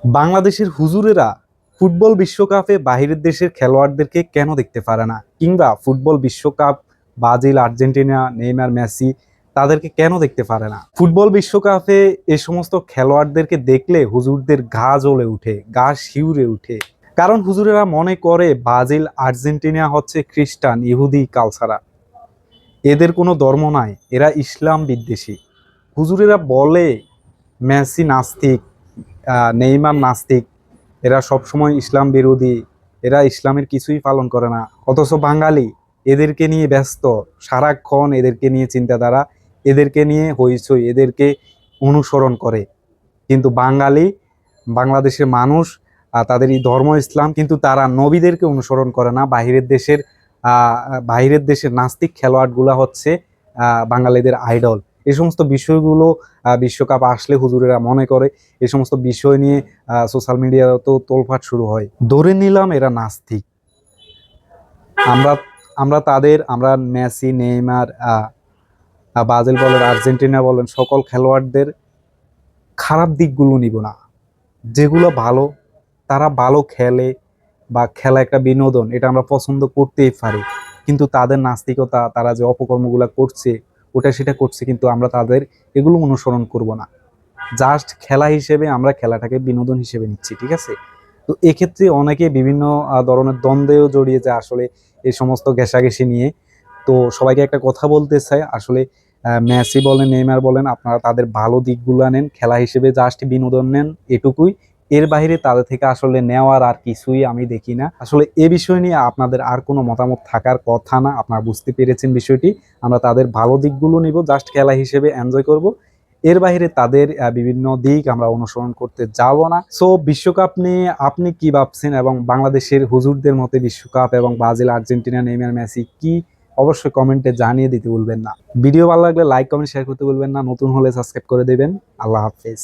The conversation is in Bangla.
বাংলাদেশের হুজুরেরা ফুটবল বিশ্বকাপে বাহিরের দেশের খেলোয়াড়দেরকে কেন দেখতে পারে না, কিংবা ফুটবল বিশ্বকাপ ব্রাজিল, আর্জেন্টিনা, নেইমার, মেসি তাদেরকে কেন দেখতে পারে না? ফুটবল বিশ্বকাপে এ সমস্ত খেলোয়াড়দেরকে দেখলে হুজুরদের গা জ্বলে উঠে, গা শিউরে উঠে। কারণ হুজুরেরা মনে করে ব্রাজিল, আর্জেন্টিনা হচ্ছে খ্রিস্টান, ইহুদি কালচারা, এদের কোনো ধর্ম নাই, এরা ইসলাম বিদ্বেষী। হুজুরেরা বলে মেসি নাস্তিক, নেইমার নাস্তিক, এরা সবসময় ইসলাম বিরোধী, এরা ইসলামের কিছুই পালন করে না। অথচ বাঙালি এদেরকে নিয়ে ব্যস্ত, সারাক্ষণ এদেরকে নিয়ে চিন্তাধারা, এদেরকে নিয়ে হইচই, এদেরকে অনুসরণ করে। কিন্তু বাঙালি, বাংলাদেশের মানুষ, তাদের এই ধর্ম ইসলাম, কিন্তু তারা নবীদেরকে অনুসরণ করে না। বাহিরের দেশের নাস্তিক খেলোয়াড়গুলা হচ্ছে বাঙালিদের আইডল। এই সমস্ত বিষয়গুলো বিশ্বকাপ আসলে হুজুরেরা মনে করে। এই সমস্ত বিষয় নিয়ে সোশ্যাল মিডিয়াতেও তোলপাড় শুরু হয়। ধরে নিলাম এরা নাস্তিক। আমরা আমরা মেসি, নেইমার, ব্রাজিল বলেন, আর্জেন্টিনা বলেন, সকল খেলোয়াড়দের খারাপ দিকগুলো নিব না। যেগুলো ভালো, তারা ভালো খেলে বা খেলা একটা বিনোদন, এটা আমরা পছন্দ করতেই পারি। কিন্তু তাদের নাস্তিকতা, তারা যে অপকর্মগুলো করছে, ওটা সেটা করছে, কিন্তু আমরা তাদের এগুলো অনুসরণ করব না। জাস্ট খেলা হিসেবে আমরা খেলাটাকে বিনোদন হিসেবে নিচ্ছি, ঠিক আছে? তো এক্ষেত্রে অনেকে বিভিন্ন ধরনের দ্বন্দ্বেও জড়িয়ে যায় আসলে এই সমস্ত ঘেঁষাঘেঁষি নিয়ে। তো সবাইকে একটা কথা বলতে চাই, আসলে মেসি বলেন, নেইমার বলেন, আপনারা তাদের ভালো দিকগুলো নেন, খেলা হিসেবে জাস্ট বিনোদন নেন, এটুকুই। এর বাইরে তাদের থেকে আসলে নেওয়ার আর কিছুই আমি দেখি না। আসলে এ বিষয় নিয়ে আপনাদের আর কোনো মতামত থাকার কথা না, আপনারা বুঝতে পেরেছেন বিষয়টি। আমরা তাদের ভালো দিকগুলো নিব, জাস্ট খেলা হিসেবে এনজয় করব। এর বাইরে তাদের বিভিন্ন দিক আমরা অনুসরণ করতে যাব না। সো বিশ্বকাপ নিয়ে আপনি কি ভাবছেন, এবং বাংলাদেশের হুজুরদের মতে বিশ্বকাপ এবং ব্রাজিল, আর্জেন্টিনা, নেইমার, মেসি কি, অবশ্যই কমেন্টে জানিয়ে দিতে ভুলবেন না। ভিডিও ভালো লাগলে লাইক, কমেন্ট, শেয়ার করতে ভুলবেন না। নতুন হলে সাবস্ক্রাইব করে দেবেন। আল্লাহ হাফেজ।